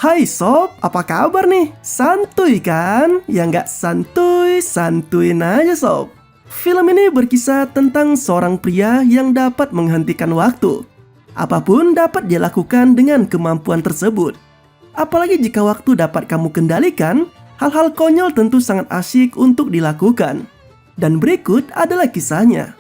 Hai sob, apa kabar nih? Santuy kan? Ya nggak santuy, santuin aja sob. Film ini berkisah tentang seorang pria yang dapat menghentikan waktu. Apapun dapat dia lakukan dengan kemampuan tersebut. Apalagi jika waktu dapat kamu kendalikan, hal-hal konyol tentu sangat asyik untuk dilakukan. Dan berikut adalah kisahnya.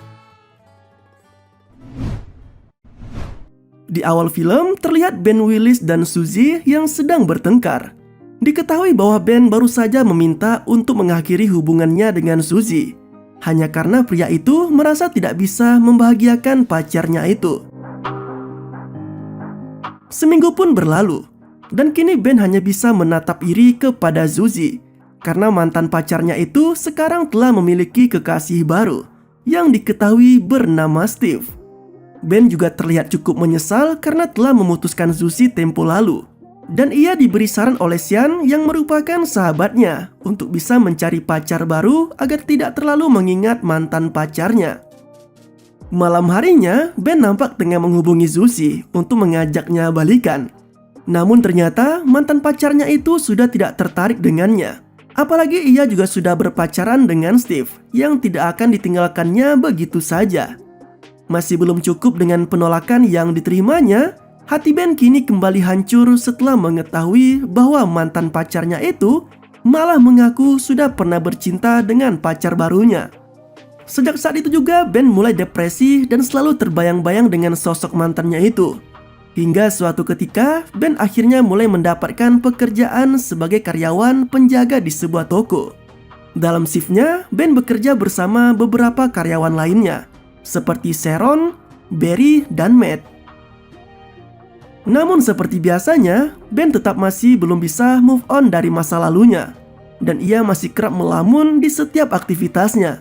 Di awal film, terlihat Ben Willis dan Suzy yang sedang bertengkar. Diketahui bahwa Ben baru saja meminta untuk mengakhiri hubungannya dengan Suzy, hanya karena pria itu merasa tidak bisa membahagiakan pacarnya itu. Seminggu pun berlalu, dan kini Ben hanya bisa menatap iri kepada Suzy, karena mantan pacarnya itu sekarang telah memiliki kekasih baru, yang diketahui bernama Steve. Ben juga terlihat cukup menyesal karena telah memutuskan Suzy tempo lalu. Dan ia diberi saran oleh Sean yang merupakan sahabatnya untuk bisa mencari pacar baru agar tidak terlalu mengingat mantan pacarnya. Malam harinya, Ben nampak tengah menghubungi Suzy untuk mengajaknya balikan. Namun ternyata mantan pacarnya itu sudah tidak tertarik dengannya. Apalagi ia juga sudah berpacaran dengan Steve yang tidak akan ditinggalkannya begitu saja. Masih belum cukup dengan penolakan yang diterimanya, hati Ben kini kembali hancur setelah mengetahui bahwa mantan pacarnya itu malah mengaku sudah pernah bercinta dengan pacar barunya. Sejak saat itu juga Ben mulai depresi dan selalu terbayang-bayang dengan sosok mantannya itu. Hingga suatu ketika Ben akhirnya mulai mendapatkan pekerjaan sebagai karyawan penjaga di sebuah toko. Dalam shiftnya, Ben bekerja bersama beberapa karyawan lainnya, seperti Sharon, Barry, dan Matt. Namun seperti biasanya, Ben tetap masih belum bisa move on dari masa lalunya, dan ia masih kerap melamun di setiap aktivitasnya.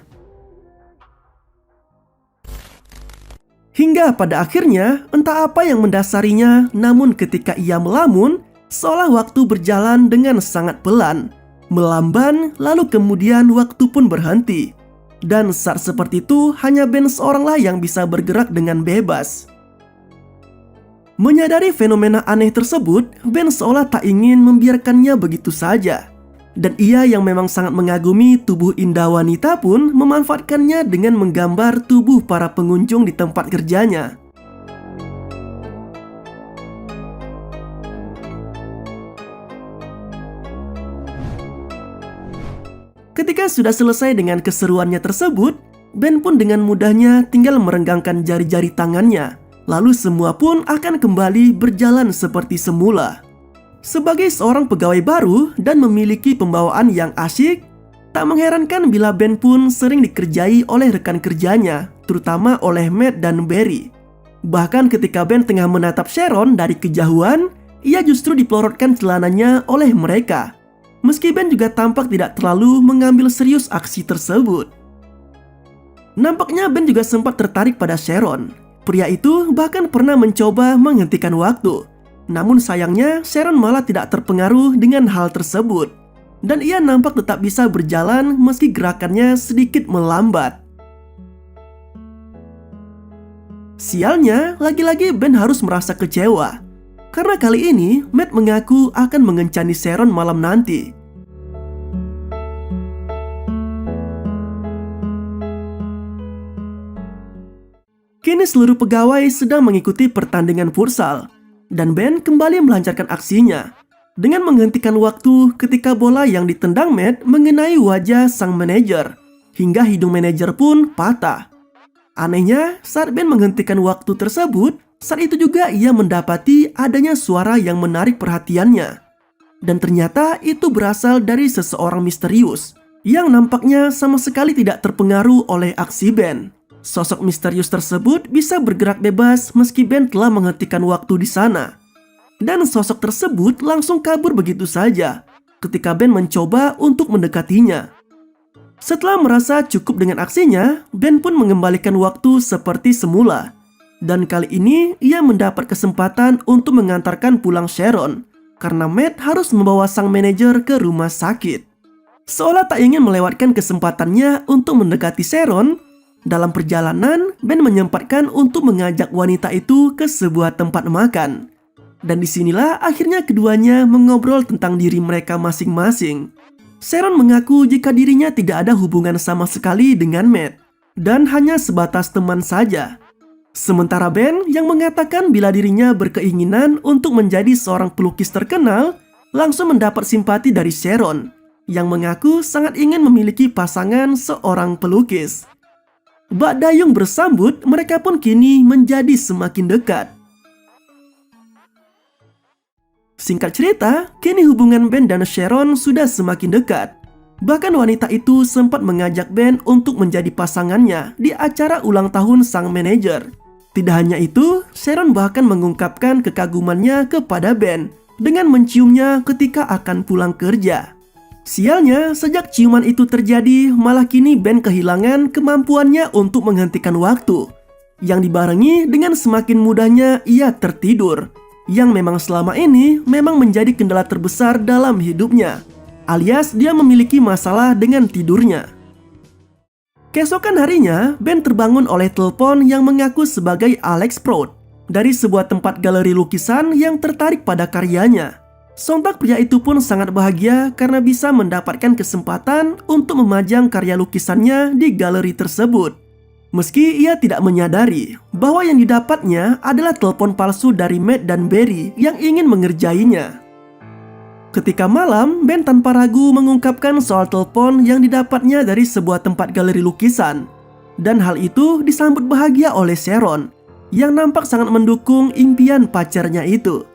Hingga pada akhirnya, entah apa yang mendasarinya, namun ketika ia melamun, seolah waktu berjalan dengan sangat pelan, melamban, lalu kemudian waktu pun berhenti. Dan saat seperti itu, hanya Ben seoranglah yang bisa bergerak dengan bebas. Menyadari fenomena aneh tersebut, Ben seolah tak ingin membiarkannya begitu saja. Dan ia yang memang sangat mengagumi tubuh indah wanita pun memanfaatkannya dengan menggambar tubuh para pengunjung di tempat kerjanya. Ketika sudah selesai dengan keseruannya tersebut, Ben pun dengan mudahnya tinggal merenggangkan jari-jari tangannya. Lalu semua pun akan kembali berjalan seperti semula. Sebagai seorang pegawai baru dan memiliki pembawaan yang asyik, tak mengherankan bila Ben pun sering dikerjai oleh rekan kerjanya, terutama oleh Matt dan Barry. Bahkan ketika Ben tengah menatap Sharon dari kejauhan, ia justru dipelorotkan celananya oleh mereka. Meski Ben juga tampak tidak terlalu mengambil serius aksi tersebut. Nampaknya Ben juga sempat tertarik pada Sharon. Pria itu bahkan pernah mencoba menghentikan waktu. Namun sayangnya Sharon malah tidak terpengaruh dengan hal tersebut. Dan ia nampak tetap bisa berjalan meski gerakannya sedikit melambat. Sialnya, lagi-lagi Ben harus merasa kecewa. Karena kali ini, Matt mengaku akan mengencani Sharon malam nanti. Kini seluruh pegawai sedang mengikuti pertandingan futsal, dan Ben kembali melancarkan aksinya dengan menghentikan waktu ketika bola yang ditendang Matt mengenai wajah sang manajer, hingga hidung manajer pun patah. Anehnya, saat Ben menghentikan waktu tersebut, saat itu juga ia mendapati adanya suara yang menarik perhatiannya. Dan ternyata itu berasal dari seseorang misterius yang nampaknya sama sekali tidak terpengaruh oleh aksi Ben. Sosok misterius tersebut bisa bergerak bebas meski Ben telah menghentikan waktu di sana. Dan sosok tersebut langsung kabur begitu saja ketika Ben mencoba untuk mendekatinya. Setelah merasa cukup dengan aksinya, Ben pun mengembalikan waktu seperti semula. Dan kali ini ia mendapat kesempatan untuk mengantarkan pulang Sharon karena Matt harus membawa sang manajer ke rumah sakit. Seolah tak ingin melewatkan kesempatannya untuk mendekati Sharon, dalam perjalanan Ben menyempatkan untuk mengajak wanita itu ke sebuah tempat makan. Dan disinilah akhirnya keduanya mengobrol tentang diri mereka masing-masing. Sharon mengaku jika dirinya tidak ada hubungan sama sekali dengan Matt dan hanya sebatas teman saja. Sementara Ben yang mengatakan bila dirinya berkeinginan untuk menjadi seorang pelukis terkenal, langsung mendapat simpati dari Sharon yang mengaku sangat ingin memiliki pasangan seorang pelukis. Bak dayung bersambut, mereka pun kini menjadi semakin dekat. Singkat cerita, kini hubungan Ben dan Sharon sudah semakin dekat. Bahkan wanita itu sempat mengajak Ben untuk menjadi pasangannya di acara ulang tahun sang manajer. Tidak hanya itu, Sharon bahkan mengungkapkan kekagumannya kepada Ben dengan menciumnya ketika akan pulang kerja. Sialnya, sejak ciuman itu terjadi, malah kini Ben kehilangan kemampuannya untuk menghentikan waktu, yang dibarengi dengan semakin mudahnya ia tertidur, yang memang selama ini memang menjadi kendala terbesar dalam hidupnya, alias dia memiliki masalah dengan tidurnya. Keesokan harinya, Ben terbangun oleh telepon yang mengaku sebagai Alex Prout dari sebuah tempat galeri lukisan yang tertarik pada karyanya. Sontak pria itu pun sangat bahagia karena bisa mendapatkan kesempatan untuk memajang karya lukisannya di galeri tersebut. Meski ia tidak menyadari bahwa yang didapatnya adalah telepon palsu dari Matt dan Barry yang ingin mengerjainya. Ketika malam, Ben tanpa ragu mengungkapkan soal telepon yang didapatnya dari sebuah tempat galeri lukisan. Dan hal itu disambut bahagia oleh Sharon, yang nampak sangat mendukung impian pacarnya itu.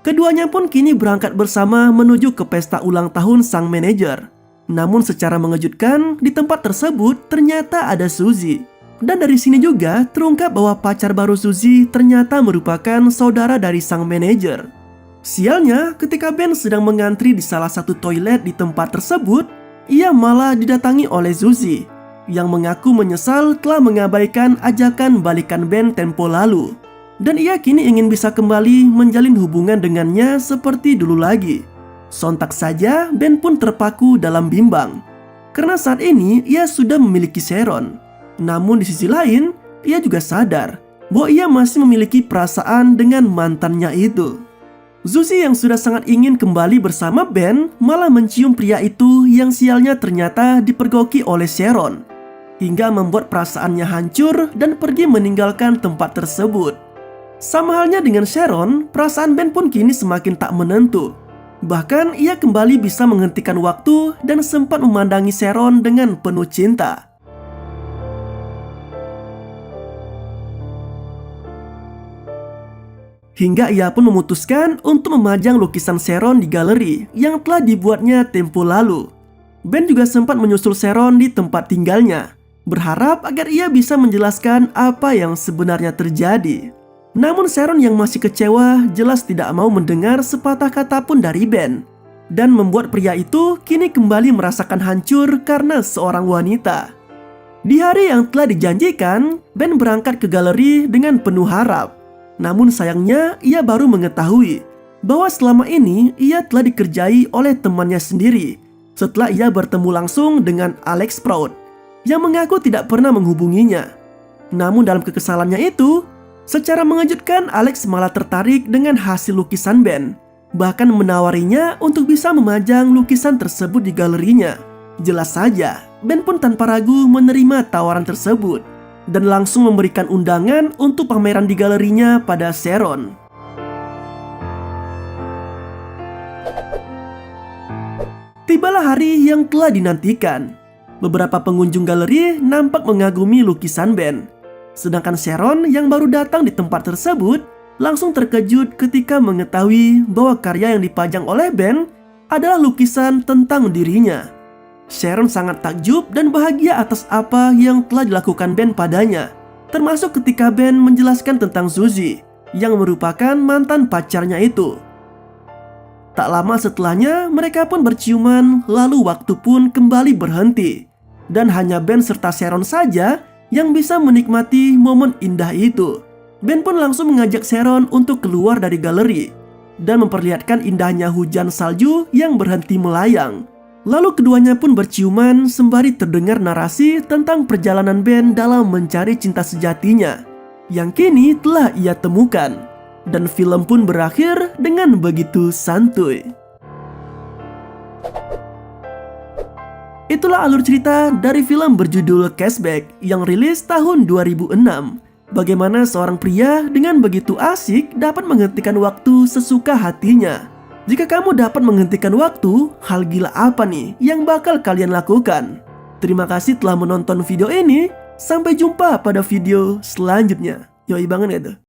Keduanya pun kini berangkat bersama menuju ke pesta ulang tahun sang manajer. Namun secara mengejutkan, di tempat tersebut ternyata ada Suzy. Dan dari sini juga terungkap bahwa pacar baru Suzy ternyata merupakan saudara dari sang manajer. Sialnya, ketika Ben sedang mengantri di salah satu toilet di tempat tersebut, ia malah didatangi oleh Suzy yang mengaku menyesal telah mengabaikan ajakan balikan Ben tempo lalu. Dan ia kini ingin bisa kembali menjalin hubungan dengannya seperti dulu lagi. Sontak saja Ben pun terpaku dalam bimbang, karena saat ini ia sudah memiliki Sharon. Namun di sisi lain, ia juga sadar bahwa ia masih memiliki perasaan dengan mantannya itu. Suzy yang sudah sangat ingin kembali bersama Ben malah mencium pria itu yang sialnya ternyata dipergoki oleh Sharon, hingga membuat perasaannya hancur dan pergi meninggalkan tempat tersebut. Sama halnya dengan Sharon, perasaan Ben pun kini semakin tak menentu. Bahkan ia kembali bisa menghentikan waktu dan sempat memandangi Sharon dengan penuh cinta. Hingga ia pun memutuskan untuk memajang lukisan Sharon di galeri yang telah dibuatnya tempo lalu. Ben juga sempat menyusul Sharon di tempat tinggalnya, berharap agar ia bisa menjelaskan apa yang sebenarnya terjadi. Namun Sharon yang masih kecewa jelas tidak mau mendengar sepatah kata pun dari Ben, dan membuat pria itu kini kembali merasakan hancur karena seorang wanita. Di hari yang telah dijanjikan, Ben berangkat ke galeri dengan penuh harap. Namun sayangnya ia baru mengetahui bahwa selama ini ia telah dikerjai oleh temannya sendiri setelah ia bertemu langsung dengan Alex Prout yang mengaku tidak pernah menghubunginya. Namun dalam kekesalannya itu, secara mengejutkan Alex malah tertarik dengan hasil lukisan Ben, bahkan menawarinya untuk bisa memajang lukisan tersebut di galerinya. Jelas saja, Ben pun tanpa ragu menerima tawaran tersebut dan langsung memberikan undangan untuk pameran di galerinya pada Sharon. Tibalah hari yang telah dinantikan. Beberapa pengunjung galeri nampak mengagumi lukisan Ben. Sedangkan Sharon yang baru datang di tempat tersebut langsung terkejut ketika mengetahui bahwa karya yang dipajang oleh Ben adalah lukisan tentang dirinya. Sharon sangat takjub dan bahagia atas apa yang telah dilakukan Ben padanya, termasuk ketika Ben menjelaskan tentang Suzy yang merupakan mantan pacarnya itu. Tak lama setelahnya mereka pun berciuman, lalu waktu pun kembali berhenti, dan hanya Ben serta Sharon saja yang bisa menikmati momen indah itu. Ben pun langsung mengajak Sharon untuk keluar dari galeri dan memperlihatkan indahnya hujan salju yang berhenti melayang. Lalu keduanya pun berciuman sembari terdengar narasi tentang perjalanan Ben dalam mencari cinta sejatinya yang kini telah ia temukan. dan film pun berakhir dengan begitu santuy. Itulah alur cerita dari film berjudul Cashback yang rilis tahun 2006. Bagaimana seorang pria dengan begitu asik dapat menghentikan waktu sesuka hatinya. Jika kamu dapat menghentikan waktu, hal gila apa nih yang bakal kalian lakukan? Terima kasih telah menonton video ini. Sampai jumpa pada video selanjutnya. Yoi banget ya tuh.